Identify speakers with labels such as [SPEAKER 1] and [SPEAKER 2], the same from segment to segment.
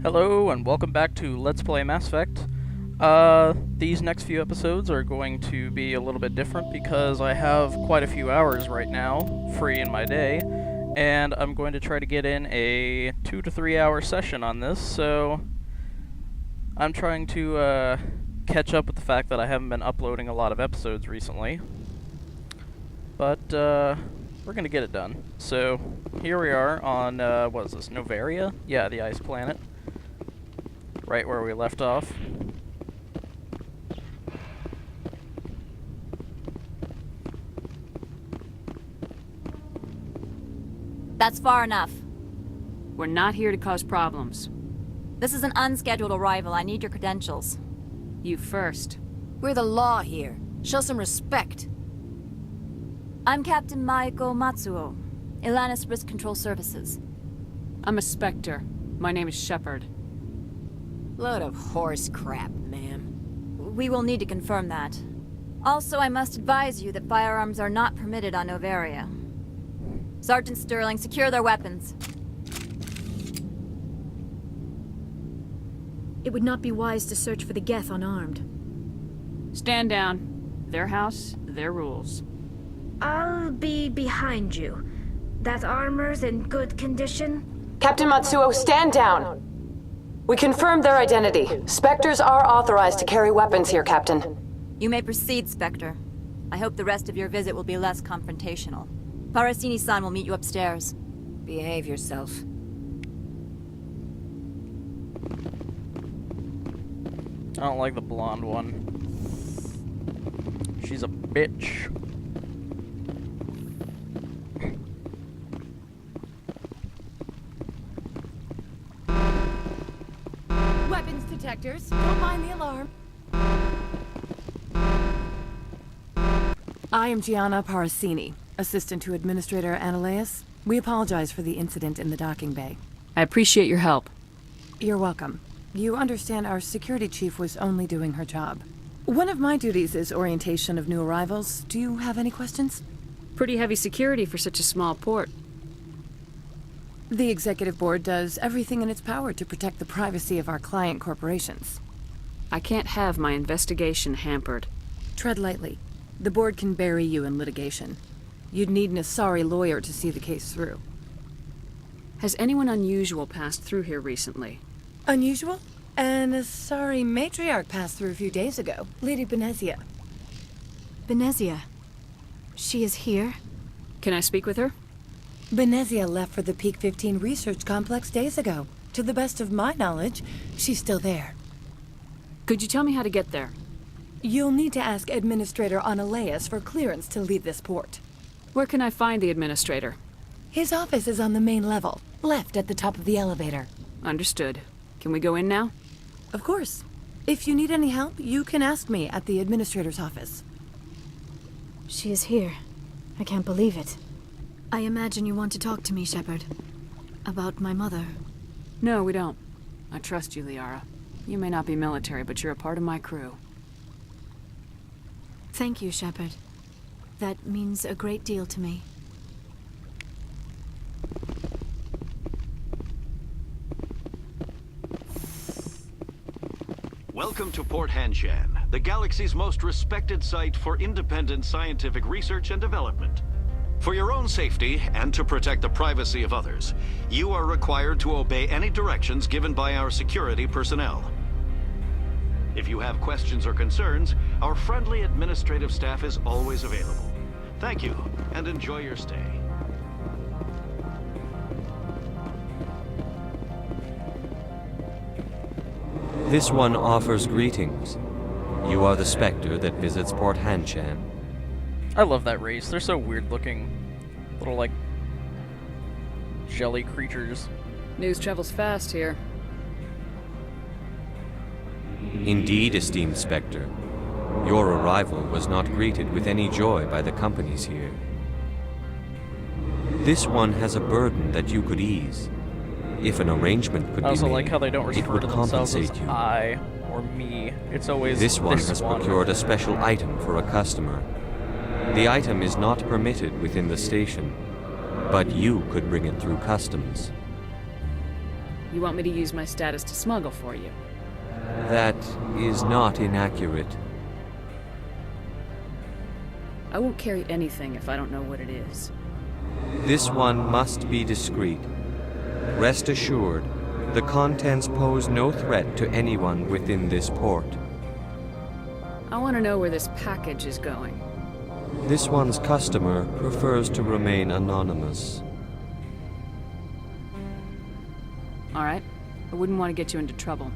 [SPEAKER 1] Hello, and welcome back to Let's Play Mass Effect. These next few episodes are going to be a little bit different because I have quite a few hours right now free in my day, and I'm going to try to get in a 2 to 3 hour session on this, so I'm trying to catch up with the fact that I haven't been uploading a lot of episodes recently. But we're going to get it done. So here we are on, what is this, Novaria? Yeah, the ice planet. Right where we left off.
[SPEAKER 2] That's far enough.
[SPEAKER 3] We're not here to cause problems.
[SPEAKER 2] This is an unscheduled arrival. I need your credentials.
[SPEAKER 3] You first.
[SPEAKER 4] We're the law here. Show some respect.
[SPEAKER 2] I'm Captain Maiko Matsuo, Ilanis Risk Control Services.
[SPEAKER 3] I'm a Spectre. My name is Shepard.
[SPEAKER 4] Load of horse crap, ma'am.
[SPEAKER 2] We will need to confirm that. Also, I must advise you that firearms are not permitted on Novaria. Sergeant Sterling, secure their weapons.
[SPEAKER 5] It would not be wise to search for the Geth unarmed.
[SPEAKER 3] Stand down. Their house, their rules.
[SPEAKER 5] I'll be behind you. That armor's in good condition?
[SPEAKER 6] Captain Matsuo, stand down! We confirmed their identity. Spectres are authorized to carry weapons here, Captain.
[SPEAKER 2] You may proceed, Spectre. I hope the rest of your visit will be less confrontational. Parasini-san will meet you upstairs.
[SPEAKER 4] Behave yourself.
[SPEAKER 1] I don't like the blonde one. She's a bitch.
[SPEAKER 4] Weapons detectors. Don't mind the alarm.
[SPEAKER 7] I am Gianna Parasini, assistant to Administrator Analeas. We apologize for the incident in the docking bay.
[SPEAKER 3] I appreciate your help.
[SPEAKER 7] You're welcome. You understand our security chief was only doing her job. One of my duties is orientation of new arrivals. Do you have any questions?
[SPEAKER 3] Pretty heavy security for such a small port.
[SPEAKER 7] The Executive Board does everything in its power to protect the privacy of our client corporations.
[SPEAKER 3] I can't have my investigation hampered.
[SPEAKER 7] Tread lightly. The board can bury you in litigation. You'd need an Asari lawyer to see the case through.
[SPEAKER 3] Has anyone unusual passed through here recently?
[SPEAKER 7] Unusual? An Asari matriarch passed through a few days ago. Lady Benezia.
[SPEAKER 5] Benezia. She is here?
[SPEAKER 3] Can I speak with her?
[SPEAKER 7] Benezia left for the Peak 15 research complex days ago. To the best of my knowledge, she's still there.
[SPEAKER 3] Could you tell me how to get there?
[SPEAKER 7] You'll need to ask Administrator Analeas for clearance to leave this port.
[SPEAKER 3] Where can I find the administrator?
[SPEAKER 7] His office is on the main level, left at the top of the elevator.
[SPEAKER 3] Understood. Can we go in now?
[SPEAKER 7] Of course. If you need any help, you can ask me at the administrator's office.
[SPEAKER 5] She is here. I can't believe it. I imagine you want to talk to me, Shepard. About my mother.
[SPEAKER 3] No, we don't. I trust you, Liara. You may not be military, but you're a part of my crew.
[SPEAKER 5] Thank you, Shepard. That means a great deal to me.
[SPEAKER 8] Welcome to Port Hanshan, the galaxy's most respected site for independent scientific research and development. For your own safety and to protect the privacy of others, you are required to obey any directions given by our security personnel. If you have questions or concerns, our friendly administrative staff is always available. Thank you, and enjoy your stay.
[SPEAKER 9] This one offers greetings. You are the Spectre that visits Port Hanshan.
[SPEAKER 1] I love that race. They're so weird looking. Little, like, jelly creatures.
[SPEAKER 3] News travels fast here.
[SPEAKER 9] Indeed, esteemed Spectre. Your arrival was not greeted with any joy by the companies here. This one has a burden that you could ease. If an arrangement could
[SPEAKER 1] I
[SPEAKER 9] be
[SPEAKER 1] also
[SPEAKER 9] made,
[SPEAKER 1] like how they don't
[SPEAKER 9] it
[SPEAKER 1] refer
[SPEAKER 9] would
[SPEAKER 1] to themselves as
[SPEAKER 9] compensate you.
[SPEAKER 1] I or me. It's always
[SPEAKER 9] This one has procured a special item for a customer. The item is not permitted within the station, but you could bring it through customs.
[SPEAKER 3] You want me to use my status to smuggle for you?
[SPEAKER 9] That is not inaccurate.
[SPEAKER 3] I won't carry anything if I don't know what it is.
[SPEAKER 9] This one must be discreet. Rest assured, the contents pose no threat to anyone within this port.
[SPEAKER 3] I want to know where this package is going.
[SPEAKER 9] This one's customer prefers to remain anonymous.
[SPEAKER 3] All right. I wouldn't want to get you into trouble.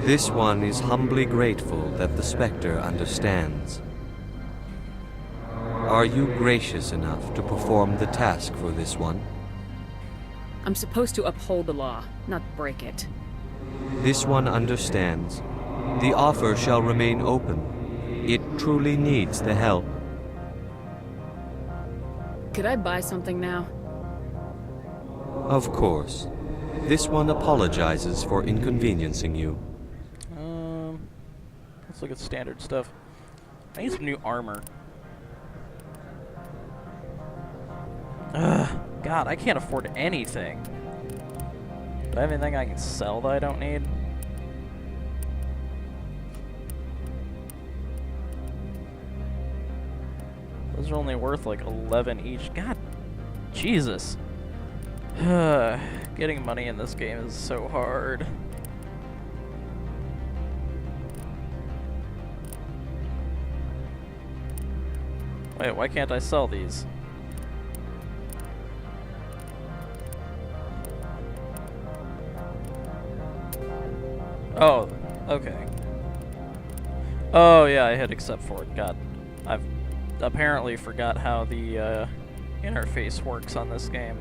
[SPEAKER 9] This one is humbly grateful that the Spectre understands. Are you gracious enough to perform the task for this one?
[SPEAKER 3] I'm supposed to uphold the law, not break it.
[SPEAKER 9] This one understands. The offer shall remain open. It truly needs the help.
[SPEAKER 3] Could I buy something now?
[SPEAKER 9] Of course. This one apologizes for inconveniencing you.
[SPEAKER 1] Let's look at standard stuff. I need some new armor. God, I can't afford anything. Do I have anything I can sell that I don't need? Those are only worth like 11 each. God, Jesus. Getting money in this game is so hard. Wait, why can't I sell these? Oh, okay. Oh yeah, I hit accept for it. God, I've apparently forgot how the interface works on this game.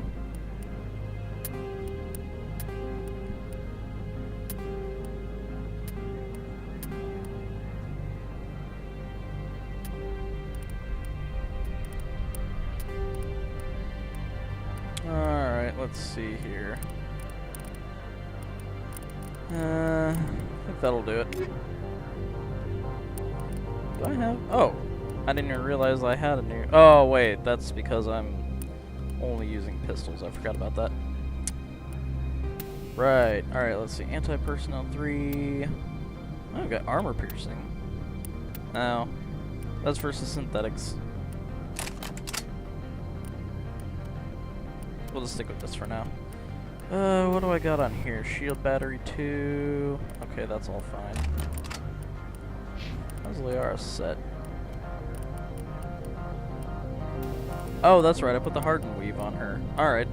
[SPEAKER 1] Alright, let's see here. I think that'll do it. Do I have... Oh! I didn't even realize I had a new... Oh, wait, that's because I'm only using pistols. I forgot about that. Right, alright, let's see. Anti-personnel 3... Oh, I've got armor piercing. No. That's versus synthetics. We'll just stick with this for now. What do I got on here? Shield battery 2. Okay, that's all fine. How's Liara set? Oh, that's right. I put the hardened weave on her. Alright.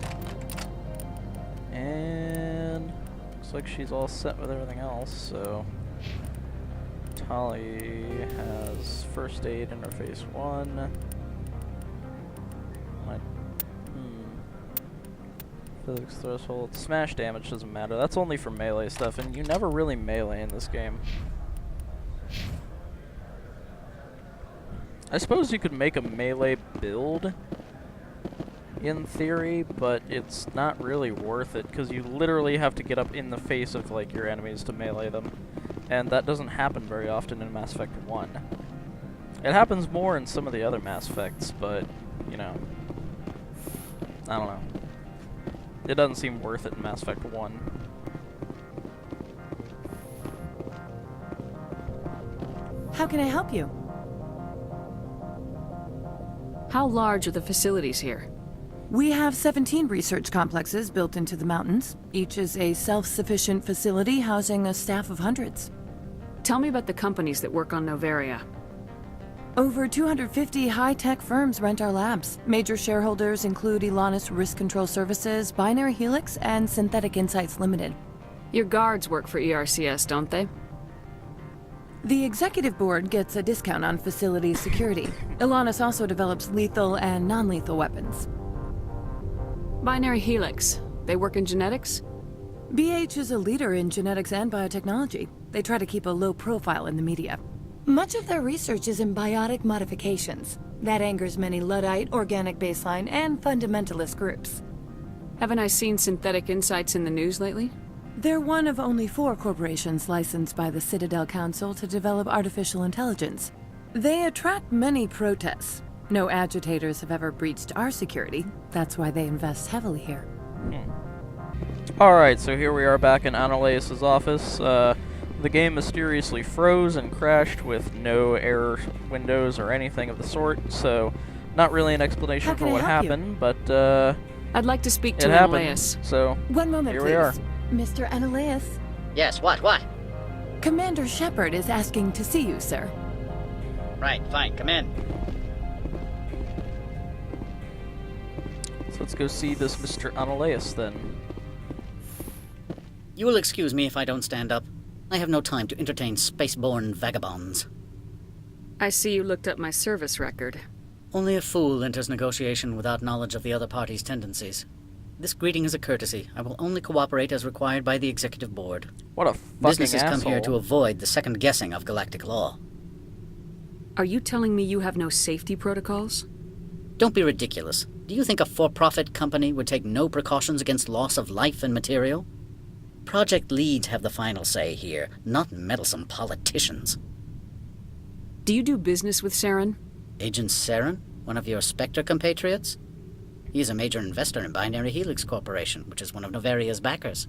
[SPEAKER 1] And looks like she's all set with everything else, so Tali has first aid interface 1. Physics threshold. Smash damage doesn't matter. That's only for melee stuff, and you never really melee in this game. I suppose you could make a melee build in theory, but it's not really worth it because you literally have to get up in the face of like your enemies to melee them, and that doesn't happen very often in Mass Effect 1. It happens more in some of the other Mass Effects, but you know, I don't know. It doesn't seem worth it in Mass Effect 1.
[SPEAKER 7] How can I help you?
[SPEAKER 3] How large are the facilities here?
[SPEAKER 7] We have 17 research complexes built into the mountains. Each is a self-sufficient facility housing a staff of hundreds.
[SPEAKER 3] Tell me about the companies that work on Noveria.
[SPEAKER 7] Over 250 high-tech firms rent our labs. Major shareholders include Elanus Risk Control Services, Binary Helix, and Synthetic Insights Limited.
[SPEAKER 3] Your guards work for ERCS, don't they?
[SPEAKER 7] The executive board gets a discount on facility security. Elanus also develops lethal and non-lethal weapons.
[SPEAKER 3] Binary Helix. They work in genetics?
[SPEAKER 7] BH is a leader in genetics and biotechnology. They try to keep a low profile in the media. Much of their research is in biotic modifications. That angers many Luddite, organic baseline, and fundamentalist groups.
[SPEAKER 3] Haven't I seen Synthetic Insights in the news lately?
[SPEAKER 7] They're one of only 4 corporations licensed by the Citadel Council to develop artificial intelligence. They attract many protests. No agitators have ever breached our security. That's why they invest heavily here.
[SPEAKER 1] Alright, so here we are back in Analaeus' office. The game mysteriously froze and crashed with no error windows or anything of the sort, so not really an explanation for what happened, but
[SPEAKER 3] I'd like to speak to
[SPEAKER 1] it happened,
[SPEAKER 3] Analaeus.
[SPEAKER 1] so
[SPEAKER 7] One moment,
[SPEAKER 1] here
[SPEAKER 7] please.
[SPEAKER 1] we are.
[SPEAKER 7] Mr. Analaeus,
[SPEAKER 10] Yes, what?
[SPEAKER 7] Commander Shepard is asking to see you, sir.
[SPEAKER 10] Right, fine, come in.
[SPEAKER 1] So let's go see this Mr. Analaeus then.
[SPEAKER 10] You will excuse me if I don't stand up. I have no time to entertain spaceborne vagabonds.
[SPEAKER 3] I see you looked up my service record.
[SPEAKER 10] Only a fool enters negotiation without knowledge of the other party's tendencies. This greeting is a courtesy. I will only cooperate as required by the Executive Board.
[SPEAKER 1] What a fucking
[SPEAKER 10] Businesses
[SPEAKER 1] asshole.
[SPEAKER 10] come here to avoid the second guessing of galactic law.
[SPEAKER 3] Are you telling me you have no safety protocols?
[SPEAKER 10] Don't be ridiculous. Do you think a for-profit company would take no precautions against loss of life and material? Project leads have the final say here, not meddlesome politicians.
[SPEAKER 3] Do you do business with Saren?
[SPEAKER 10] Agent Saren, one of your Spectre compatriots? He is a major investor in Binary Helix Corporation, which is one of Novaria's backers.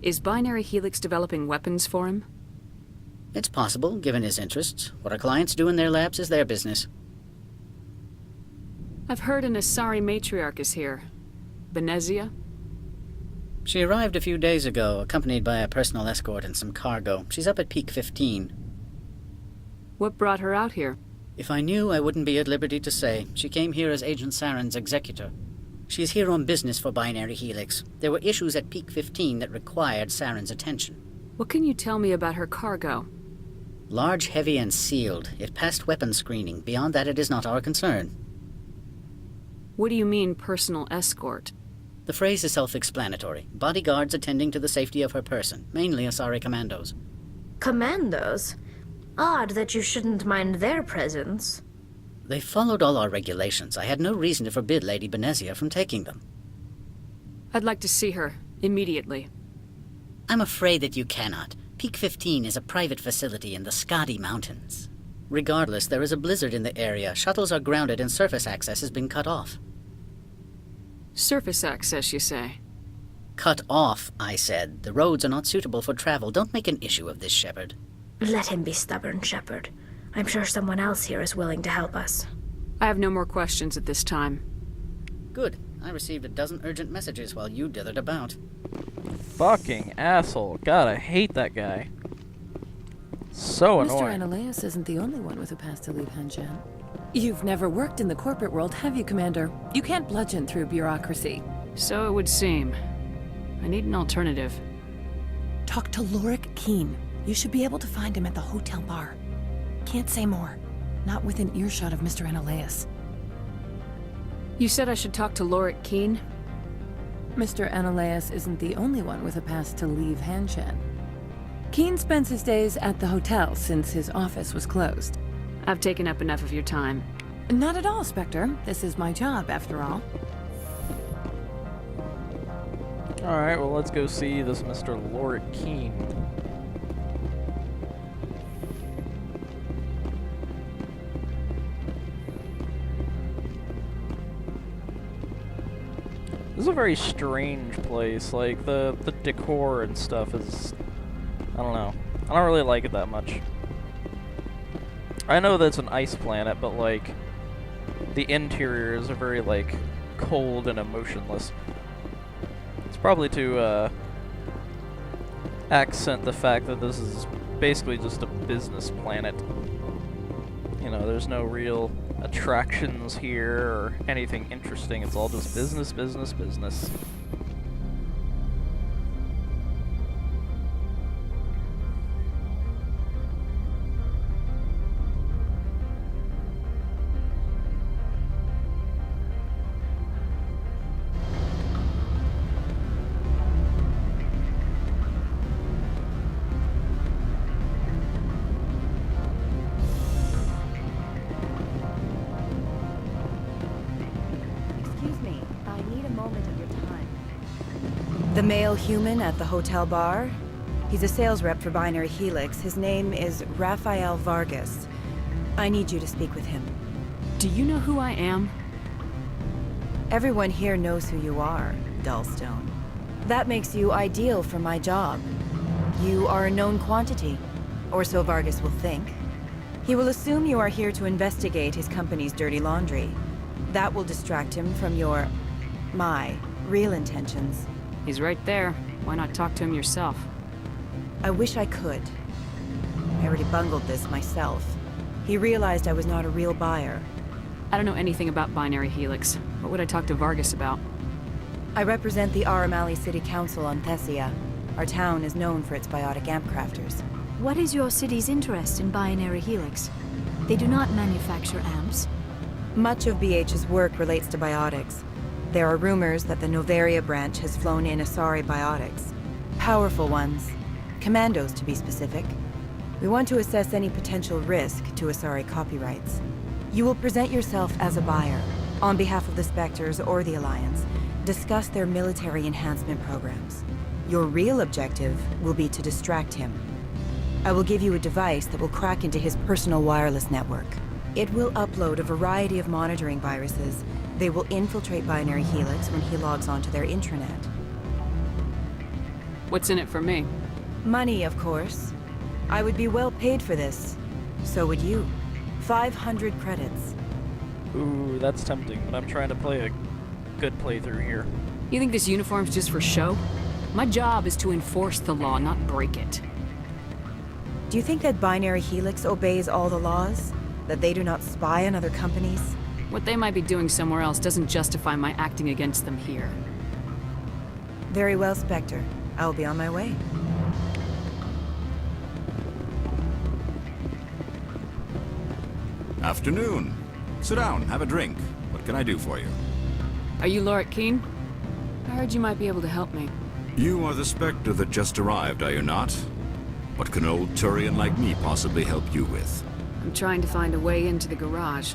[SPEAKER 3] Is Binary Helix developing weapons for him?
[SPEAKER 10] It's possible, given his interests. What our clients do in their labs is their business.
[SPEAKER 3] I've heard an Asari matriarch is here. Benezia?
[SPEAKER 10] She arrived a few days ago, accompanied by a personal escort and some cargo. She's up at Peak 15.
[SPEAKER 3] What brought her out here?
[SPEAKER 10] If I knew, I wouldn't be at liberty to say. She came here as Agent Saren's executor. She's here on business for Binary Helix. There were issues at Peak 15 that required Saren's attention.
[SPEAKER 3] What can you tell me about her cargo?
[SPEAKER 10] Large, heavy, and sealed. It passed weapons screening. Beyond that, it is not our concern.
[SPEAKER 3] What do you mean, personal escort?
[SPEAKER 10] The phrase is self-explanatory. Bodyguards attending to the safety of her person, mainly Asari commandos.
[SPEAKER 11] Commandos? Odd that you shouldn't mind their presence.
[SPEAKER 10] They followed all our regulations. I had no reason to forbid Lady Benezia from taking them.
[SPEAKER 3] I'd like to see her, immediately.
[SPEAKER 10] I'm afraid that you cannot. Peak 15 is a private facility in the Skadi Mountains. Regardless, there is a blizzard in the area. Shuttles are grounded and surface access has been cut off.
[SPEAKER 3] Surface access, you say?
[SPEAKER 10] Cut off, I said. The roads are not suitable for travel. Don't make an issue of this, Shepard.
[SPEAKER 11] Let him be stubborn, Shepard. I'm sure someone else here is willing to help us.
[SPEAKER 3] I have no more questions at this time.
[SPEAKER 10] Good. I received a dozen urgent messages while you dithered about.
[SPEAKER 1] Fucking asshole. God, I hate that guy. So annoying.
[SPEAKER 7] Mr. Analaeus isn't the only one with a pass to leave Hanshan. You've never worked in the corporate world, have you, Commander? You can't bludgeon through bureaucracy.
[SPEAKER 3] So it would seem. I need an alternative.
[SPEAKER 7] Talk to Lorik Keen. You should be able to find him at the hotel bar. Can't say more. Not within earshot of Mr. Analaeus.
[SPEAKER 3] You said I should talk to Lorik Keen?
[SPEAKER 7] Mr. Analaeus isn't the only one with a pass to leave Hanshan. Keen spends his days at the hotel since his office was closed.
[SPEAKER 3] I've taken up enough of your time.
[SPEAKER 7] Not at all, Spectre. This is my job, after all.
[SPEAKER 1] Alright, well let's go see this Mr. Lorik Keen. This is a very strange place. Like, the decor and stuff is... I don't know. I don't really like it that much. I know that's an ice planet, but, like, the interiors are very, like, cold and emotionless. It's probably to, accent the fact that this is basically just a business planet. You know, there's no real attractions here or anything interesting. It's all just business, business, business.
[SPEAKER 12] The male human at the hotel bar? He's a sales rep for Binary Helix. His name is Rafael Vargas. I need you to speak with him.
[SPEAKER 3] Do you know who I am?
[SPEAKER 12] Everyone here knows who you are, Dullstone. That makes you ideal for my job. You are a known quantity, or so Vargas will think. He will assume you are here to investigate his company's dirty laundry. That will distract him from my real intentions.
[SPEAKER 3] He's right there. Why not talk to him yourself?
[SPEAKER 12] I wish I could. I already bungled this myself. He realized I was not a real buyer.
[SPEAKER 3] I don't know anything about Binary Helix. What would I talk to Vargas about?
[SPEAKER 12] I represent the Aramali City Council on Thessia. Our town is known for its biotic amp crafters.
[SPEAKER 5] What is your city's interest in Binary Helix? They do not manufacture amps.
[SPEAKER 12] Much of BH's work relates to biotics. There are rumors that the Noveria branch has flown in Asari biotics. Powerful ones. Commandos, to be specific. We want to assess any potential risk to Asari copyrights. You will present yourself as a buyer, on behalf of the Spectres or the Alliance. Discuss their military enhancement programs. Your real objective will be to distract him. I will give you a device that will crack into his personal wireless network. It will upload a variety of monitoring viruses. They will infiltrate Binary Helix when he logs onto their intranet.
[SPEAKER 3] What's in it for me?
[SPEAKER 12] Money, of course. I would be well paid for this. So would you. 500 credits.
[SPEAKER 1] Ooh, that's tempting, but I'm trying to play a good playthrough here.
[SPEAKER 3] You think this uniform's just for show? My job is to enforce the law, not break it.
[SPEAKER 12] Do you think that Binary Helix obeys all the laws? That they do not spy on other companies?
[SPEAKER 3] What they might be doing somewhere else doesn't justify my acting against them here.
[SPEAKER 12] Very well, Spectre. I will be on my way.
[SPEAKER 13] Afternoon. Sit down, have a drink. What can I do for you?
[SPEAKER 3] Are you Lorik Keen? I heard you might be able to help me.
[SPEAKER 13] You are the Spectre that just arrived, are you not? What can an old Turian like me possibly help you with?
[SPEAKER 3] I'm trying to find a way into the garage.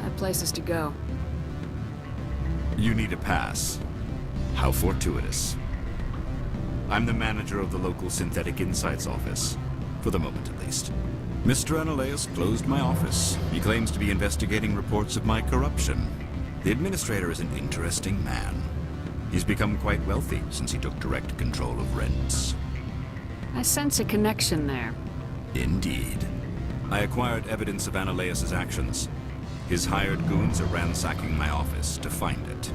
[SPEAKER 3] I have places to go.
[SPEAKER 13] You need a pass. How fortuitous. I'm the manager of the local Synthetic Insights office. For the moment, at least. Mr. Analaeus closed my office. He claims to be investigating reports of my corruption. The administrator is an interesting man. He's become quite wealthy since he took direct control of rents.
[SPEAKER 3] I sense a connection there.
[SPEAKER 13] Indeed. I acquired evidence of Analaeus' actions. His hired goons are ransacking my office to find it.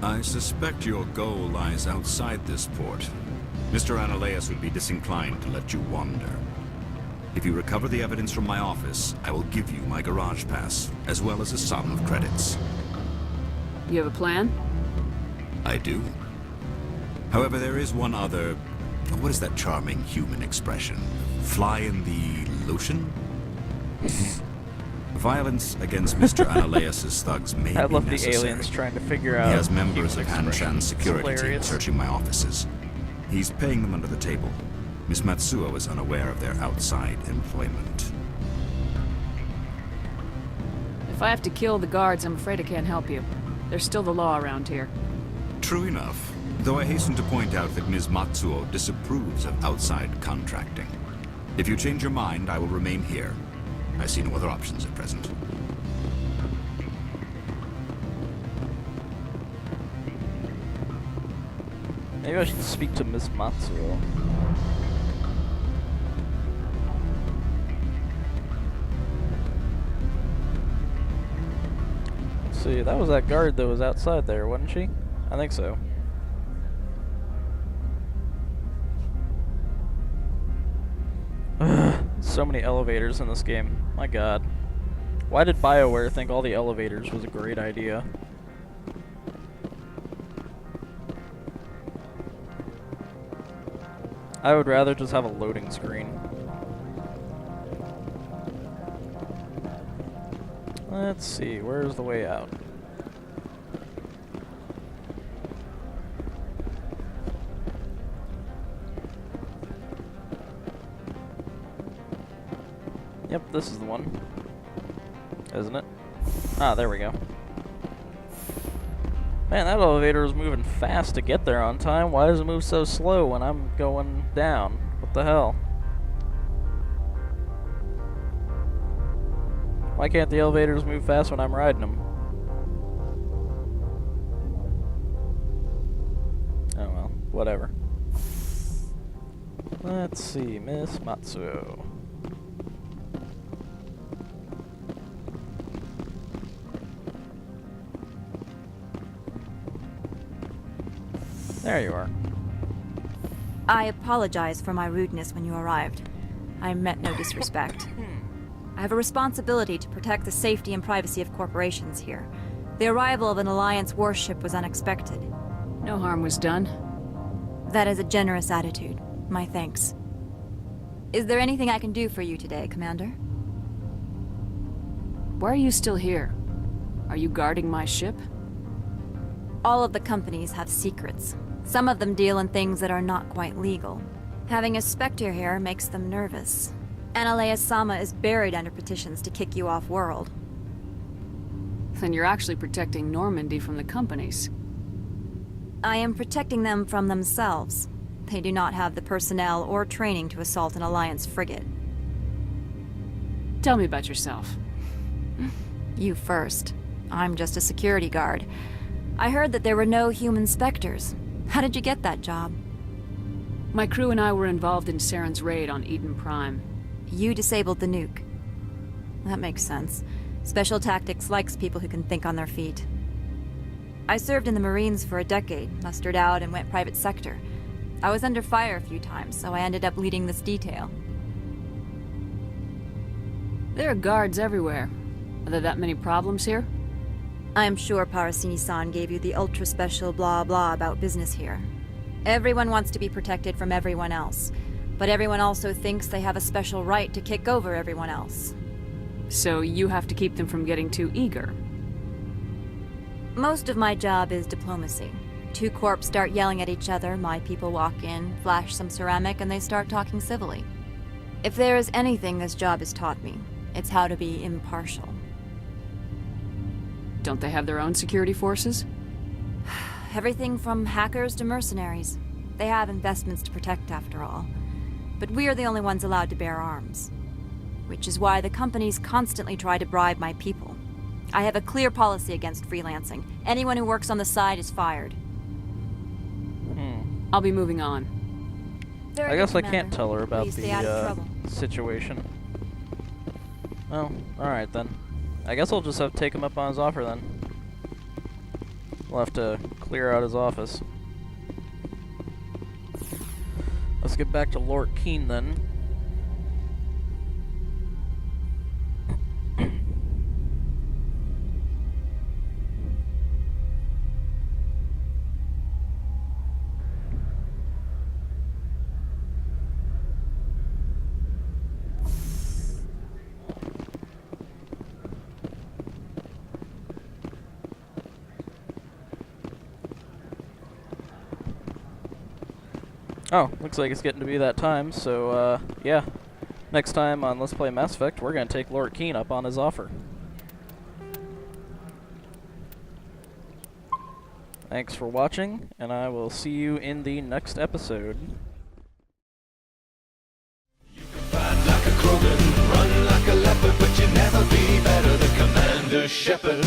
[SPEAKER 13] I suspect your goal lies outside this port. Mr. Analaeus would be disinclined to let you wander. If you recover the evidence from my office, I will give you my garage pass, as well as a sum of credits.
[SPEAKER 3] You have a plan?
[SPEAKER 13] I do. However, there is one other... What is that charming human expression? Fly in the lotion? Violence against Mr. Analaeus' thugs may
[SPEAKER 1] I
[SPEAKER 13] be
[SPEAKER 1] love
[SPEAKER 13] necessary.
[SPEAKER 1] the aliens trying to figure out.
[SPEAKER 13] He has members of
[SPEAKER 1] human
[SPEAKER 13] Hanshan's
[SPEAKER 1] expressions.
[SPEAKER 13] security team
[SPEAKER 1] Hilarious.
[SPEAKER 13] searching my offices. He's paying them under the table. Miss Matsuo is unaware of their outside employment.
[SPEAKER 3] If I have to kill the guards, I'm afraid I can't help you. There's still the law around here.
[SPEAKER 13] True enough, though I hasten to point out that Ms. Matsuo disapproves of outside contracting. If you change your mind, I will remain here. I see no other options at present.
[SPEAKER 1] Maybe I should speak to Miss Matsuo. Let's see, that was that guard that was outside there, wasn't she? I think so. So many elevators in this game. My god. Why did BioWare think all the elevators was a great idea? I would rather just have a loading screen. Let's see, where's the way out? Yep, this is the one. Isn't it? Ah, there we go. Man, that elevator is moving fast to get there on time. Why does it move so slow when I'm going down? What the hell? Why can't the elevators move fast when I'm riding them? whatever. Let's see, Miss Matsuo. There you are.
[SPEAKER 2] I apologize for my rudeness when you arrived. I meant no disrespect. I have a responsibility to protect the safety and privacy of corporations here. The arrival of an Alliance warship was unexpected.
[SPEAKER 3] No harm was done.
[SPEAKER 2] That is a generous attitude. My thanks. Is there anything I can do for you today, Commander?
[SPEAKER 3] Why are you still here? Are you guarding my ship?
[SPEAKER 2] All of the companies have secrets. Some of them deal in things that are not quite legal. Having a Spectre here makes them nervous. Analea-sama is buried under petitions to kick you off-world.
[SPEAKER 3] Then you're actually protecting Normandy from the companies.
[SPEAKER 2] I am protecting them from themselves. They do not have the personnel or training to assault an Alliance frigate.
[SPEAKER 3] Tell me about yourself.
[SPEAKER 2] You first. I'm just a security guard. I heard that there were no human Spectres. How did you get that job?
[SPEAKER 3] My crew and I were involved in Saren's raid on Eden Prime.
[SPEAKER 2] You disabled the nuke. That makes sense. Special Tactics likes people who can think on their feet. I served in the Marines for a decade, mustered out, and went private sector. I was under fire a few times, so I ended up leading this detail.
[SPEAKER 3] There are guards everywhere. Are there that many problems here?
[SPEAKER 2] I am sure Parasini-san gave you the ultra-special blah-blah about business here. Everyone wants to be protected from everyone else, but everyone also thinks they have a special right to kick over everyone else.
[SPEAKER 3] So you have to keep them from getting too eager.
[SPEAKER 2] Most of my job is diplomacy. Two corps start yelling at each other, my people walk in, flash some ceramic, and they start talking civilly. If there is anything this job has taught me, it's how to be impartial.
[SPEAKER 3] Don't they have their own security forces?
[SPEAKER 2] Everything from hackers to mercenaries. They have investments to protect, after all. But we are the only ones allowed to bear arms. Which is why the companies constantly try to bribe my people. I have a clear policy against freelancing. Anyone who works on the side is fired.
[SPEAKER 3] I'll be moving on.
[SPEAKER 1] I guess I can't tell her about
[SPEAKER 2] Please stay out of
[SPEAKER 1] the
[SPEAKER 2] trouble.
[SPEAKER 1] situation. Oh, alright then. I guess I'll just have to take him up on his offer then. We'll have to clear out his office. Let's get back to Lord Keen then. Oh, looks like it's getting to be that time, so, yeah. Next time on Let's Play Mass Effect, we're gonna take Lord Keen up on his offer. Thanks for watching, and I will see you in the next episode.
[SPEAKER 14] Fight like a Krogan, run like a leopard, but you never be better than Commander Shepard.